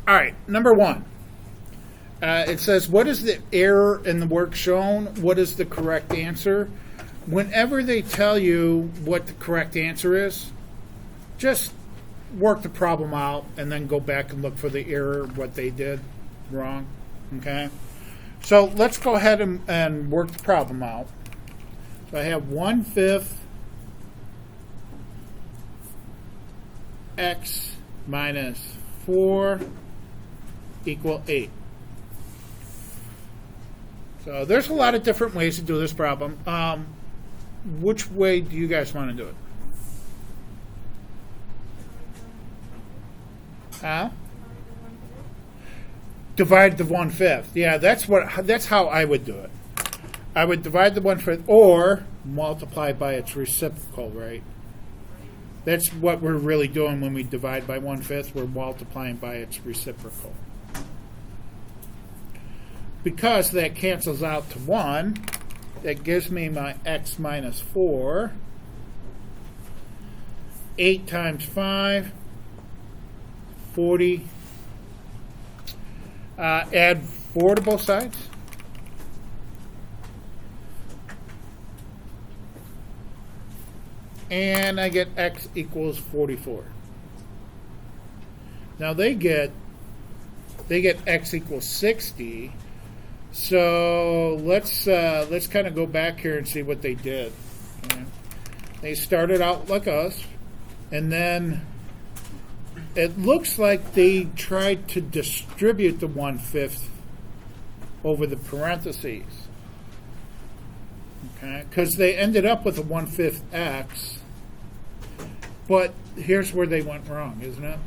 All right, number one. It says, what is the error in the work shown? What is the correct answer? Whenever they tell you what the correct answer is, just work the problem out and then go back and look for the error, what they did wrong. Okay? So let's go ahead and work the problem out. So I have 1/5 x minus 4 equal 8. So there's a lot of different ways to do this problem. Which way do you guys want to do it? Divide the 1/5. Yeah, that's how I would do it. I would divide the 1/5 or multiply by its reciprocal, right? That's what we're really doing when we divide by 1/5. We're multiplying by its reciprocal. Because that cancels out to 1, that gives me my x minus 4. 8 times 5, 40. Add 4 to both sides. And I get x equals 44. Now they get x equals 60. So let's kind of go back here and see what they did. Okay. They started out like us, and then it looks like they tried to distribute the 1/5 over the parentheses. Okay, because they ended up with a 1/5 x, but here's where they went wrong, isn't it?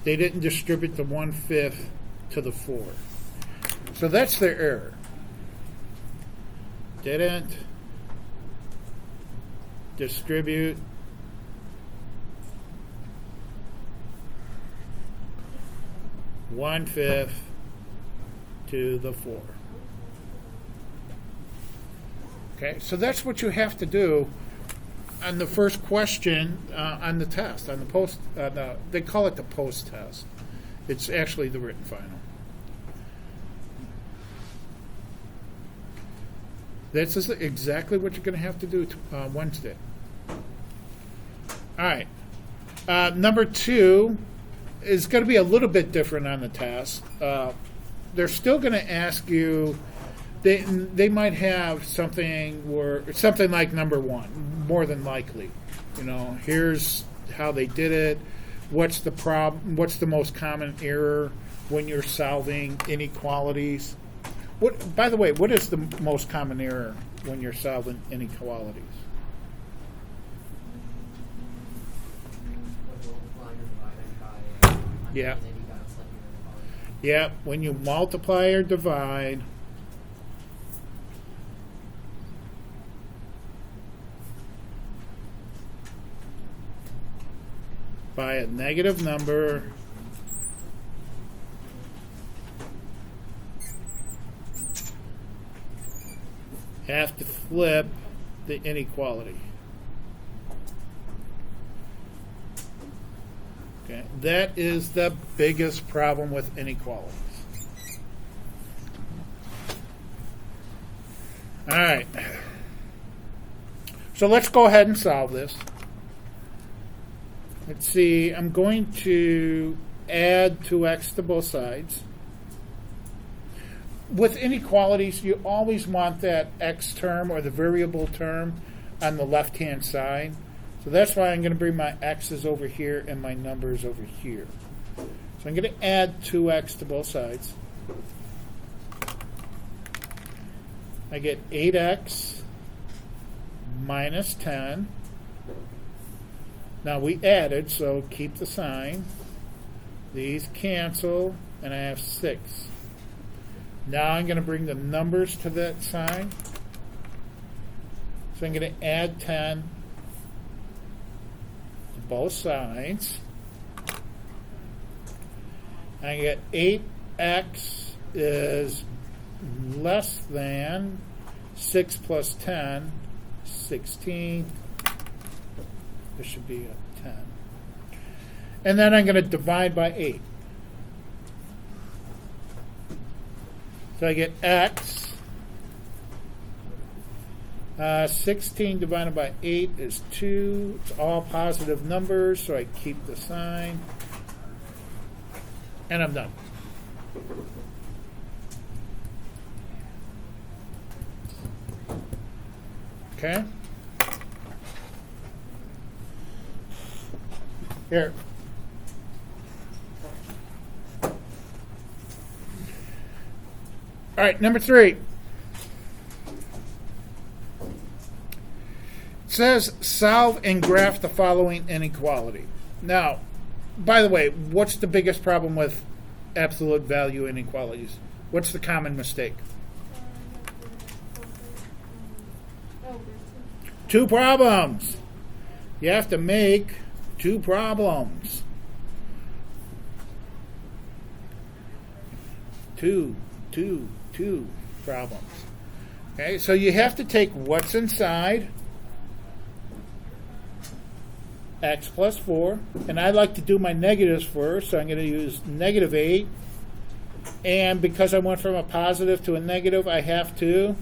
They didn't distribute the 1/5 to the 4. So that's their error. Didn't distribute one-fifth to the 4. Okay, so that's what you have to do on the first question on the test, on the post. They call it the post test. It's actually the written final. This is exactly what you're going to have to do Wednesday. All right. Number 2 is going to be a little bit different on the test. They're still going to ask you. They might have something like number 1, more than likely. Here's how they did it. What's the problem? What's the most common error when you're solving inequalities? By the way, what is the most common error when you're solving inequalities? Yeah. Yeah, when you multiply or divide by a negative number have to flip the inequality. Okay, that is the biggest problem with inequalities. All right. So let's go ahead and solve this. Let's see, I'm going to add 2x to both sides. With inequalities, you always want that x term or the variable term on the left-hand side. So that's why I'm going to bring my x's over here and my numbers over here. So I'm going to add 2x to both sides. I get 8x minus 10. Now we added, so keep the sign. These cancel, and I have 6. Now I'm going to bring the numbers to that sign. So I'm going to add 10 to both sides. I get 8x is less than 6 plus 10, 16. There should be a 10. And then I'm going to divide by 8. So I get x. 16 divided by 8 is 2. It's all positive numbers, so I keep the sign. And I'm done. Okay? Here. All right, number 3. It says solve and graph the following inequality. Now, by the way, what's the biggest problem with absolute value inequalities? What's the common mistake? 2 problems. You have to make 2 problems. 2 problems. Okay, so you have to take what's inside x plus 4, and I like to do my negatives first, so I'm going to use negative 8, and because I went from a positive to a negative, I have to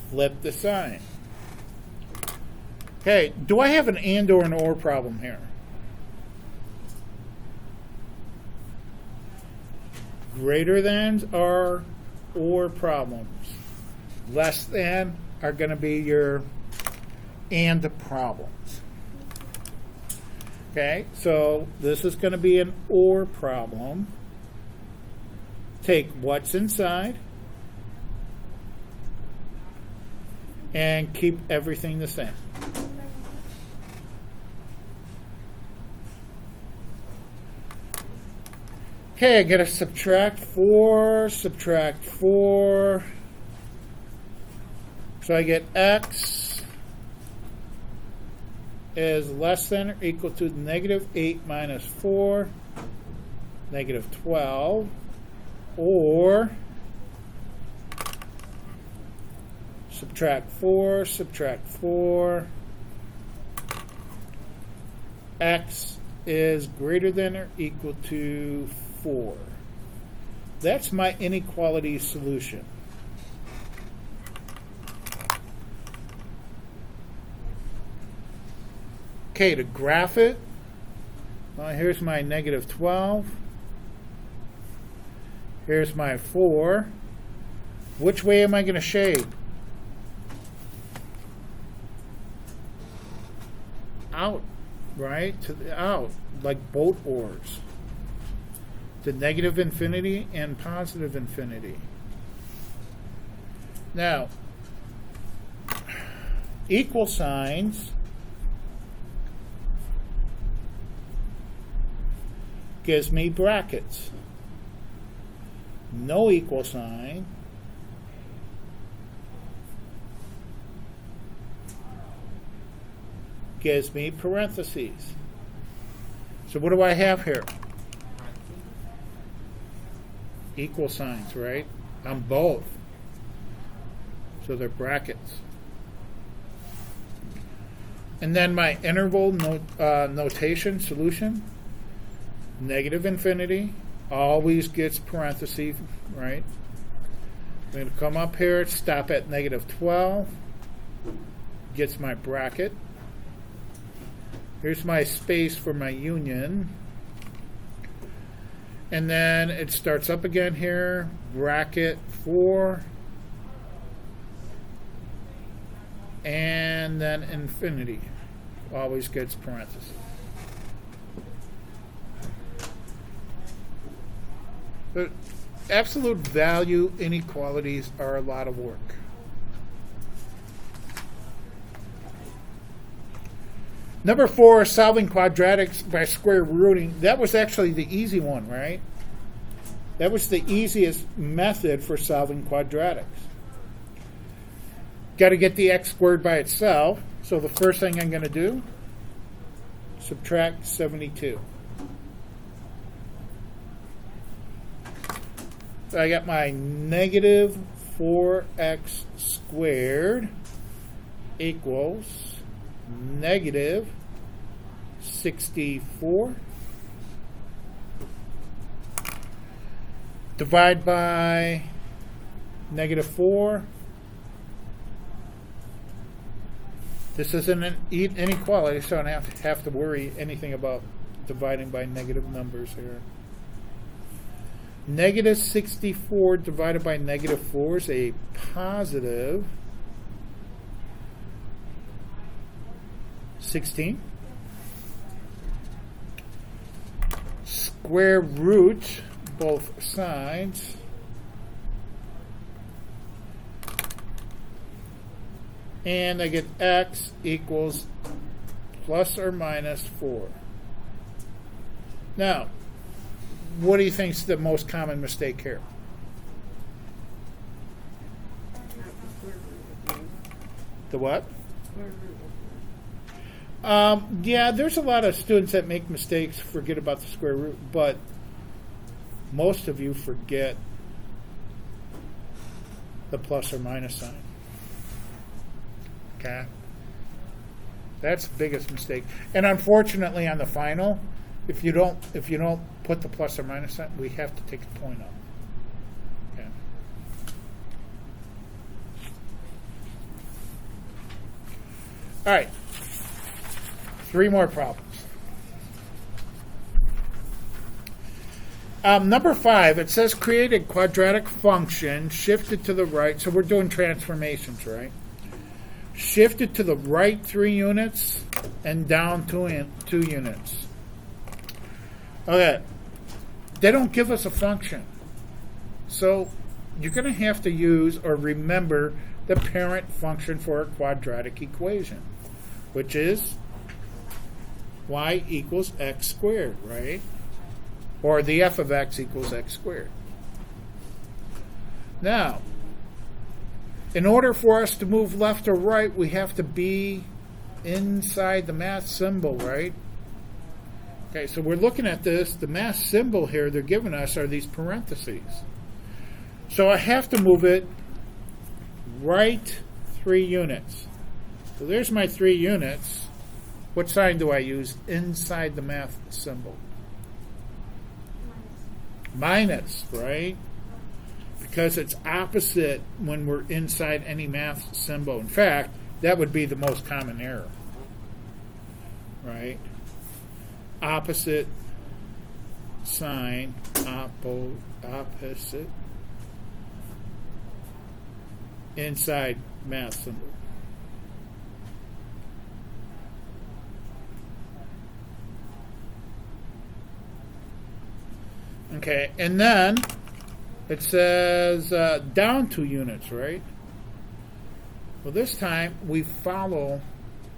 flip the sign. Okay, do I have an and or an or problem here? Greater than are or problems. Less than are going to be your and problems. Okay, so this is going to be an or problem. Take what's inside and keep everything the same. Okay, I got to subtract 4. So I get x is less than or equal to negative 8 minus 4, negative 12, or subtract 4, x is greater than or equal to 4. That's my inequality solution. Okay, to graph it, well, here's my negative 12. Here's my 4. Which way am I going to shade? Out, right? To the out, like boat oars. To negative infinity and positive infinity. Now, equal signs gives me brackets. No equal sign gives me parentheses. So what do I have here? Equal signs, right? On both. So they're brackets. And then my interval notation solution, negative infinity, always gets parentheses, right? I'm going to come up here, stop at negative 12, gets my bracket. Here's my space for my union. And then it starts up again here, bracket 4, and then infinity. Always gets parentheses. But absolute value inequalities are a lot of work. Number 4, solving quadratics by square rooting. That was actually the easy one, right? That was the easiest method for solving quadratics. Got to get the x squared by itself. So the first thing I'm going to do, subtract 72. So I got my negative 4x squared equals negative 64. Divide by -4. This isn't an inequality, so I don't have to worry anything about dividing by negative numbers here. -64 divided by -4 is a positive 16. Square root both sides. And I get x equals plus or minus 4. Now, what do you think is the most common mistake here? The what? Yeah, there's a lot of students that make mistakes, forget about the square root, but most of you forget the plus or minus sign. Okay? That's the biggest mistake. And unfortunately on the final, if you don't put the plus or minus sign, we have to take a point off. Okay. All right. 3 more problems. Number 5, it says create a quadratic function shifted to the right. So we're doing transformations, right? Shifted to the right 3 units and down 2 units. Okay. They don't give us a function. So you're going to have to use or remember the parent function for a quadratic equation, which is y equals x squared, right? Or the f of x equals x squared. Now, in order for us to move left or right, we have to be inside the math symbol, right? Okay, so we're looking at this. The math symbol here they're giving us are these parentheses. So I have to move it right 3 units. So there's my 3 units. What sign do I use inside the math symbol? Minus, right? Because it's opposite when we're inside any math symbol. In fact, that would be the most common error, right? Opposite sign, opposite inside math symbol. Okay, and then it says down 2 units, right? Well, this time we follow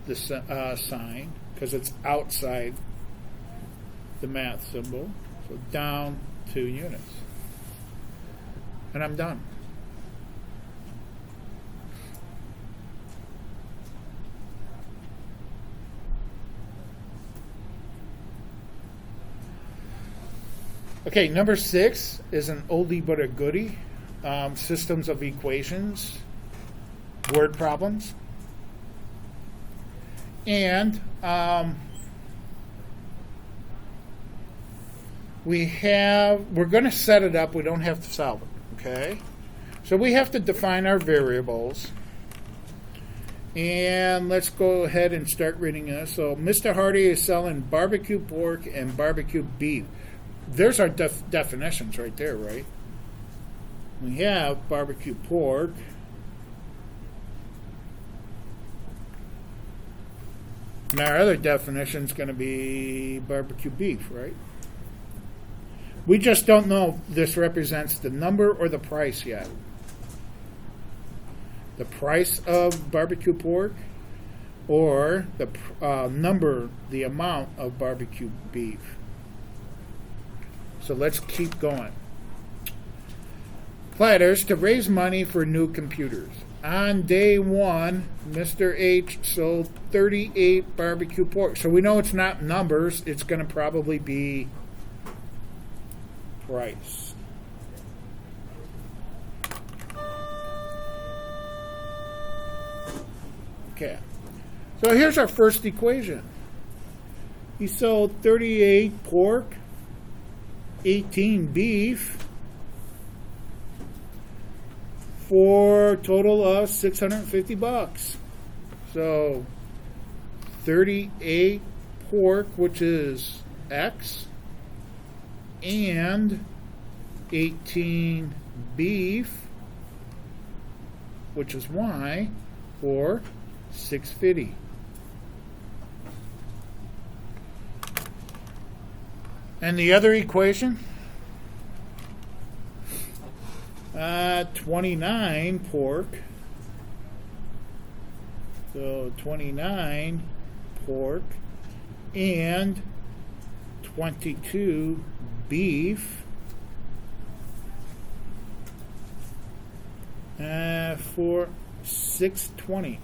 the sign because it's outside the math symbol. So down 2 units. And I'm done. Okay, number 6 is an oldie but a goodie. Systems of equations, word problems. And we're going to set it up. We don't have to solve it, okay? So we have to define our variables. And let's go ahead and start reading this. So Mr. Hardy is selling barbecue pork and barbecue beef. There's our definitions right there, right? We have barbecue pork. And our other definition is going to be barbecue beef, right? We just don't know if this represents the number or the price yet. The price of barbecue pork or the number, the amount of barbecue beef. So let's keep going. Platters to raise money for new computers. On day 1, Mr. H sold 38 barbecue pork. So we know it's not numbers. It's going to probably be price. Okay. So here's our first equation. He sold 38 pork, 18 beef, for a total of $650. So 38 pork, which is X, and 18 beef, which is Y, for $650. And the other equation, 29 pork. So 29 pork and 22 beef for $620.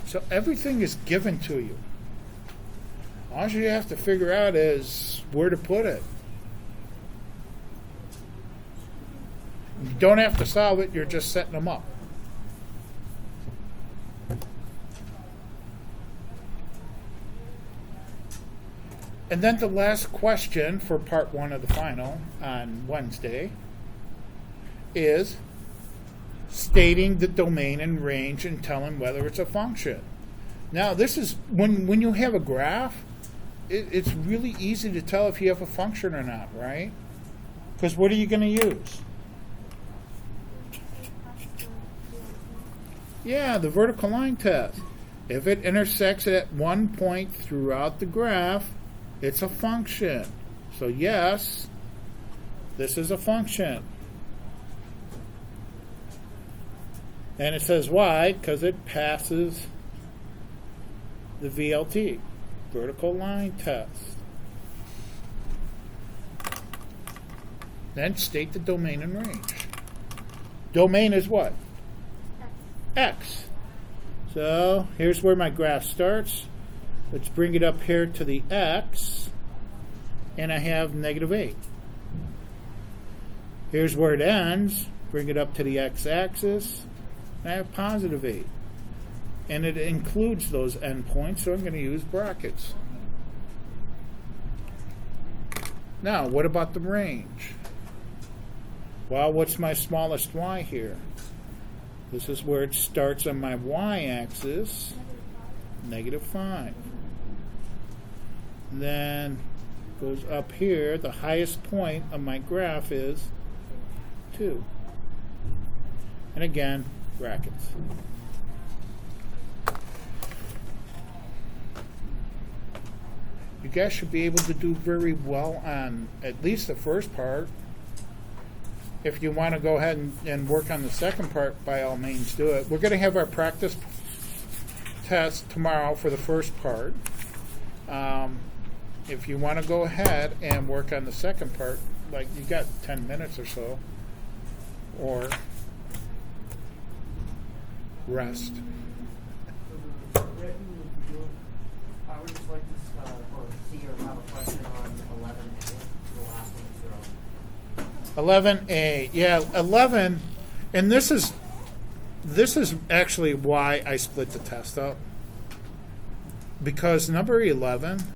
So everything is given to you. All you have to figure out is where to put it. You don't have to solve it, you're just setting them up. And then the last question for part one of the final on Wednesday is stating the domain and range and telling whether it's a function. Now, this is when you have a graph, it's really easy to tell if you have a function or not, right? Because what are you going to use? Yeah, the vertical line test. If it intersects at one point throughout the graph, it's a function. So yes, this is a function. And it says why? Because it passes the VLT, vertical line test. Then state the domain and range. Domain is what? X. So here's where my graph starts. Let's bring it up here to the X, and I have -8. Here's where it ends. Bring it up to the X-axis, and I have +8. And it includes those endpoints, so I'm going to use brackets. Now, what about the range? Well, what's my smallest y here? This is where it starts on my y-axis, -5. Then goes up here. The highest point of my graph is 2. And again, brackets. You guys should be able to do very well on at least the first part. If you want to go ahead and work on the second part, by all means do it. We're going to have our practice test tomorrow for the first part. If you want to go ahead and work on the second part, like you got 10 minutes or so, or rest. I would just like to see or have a question on 11A, the last one, 11A, yeah, 11, and this is actually why I split the test up, because number 11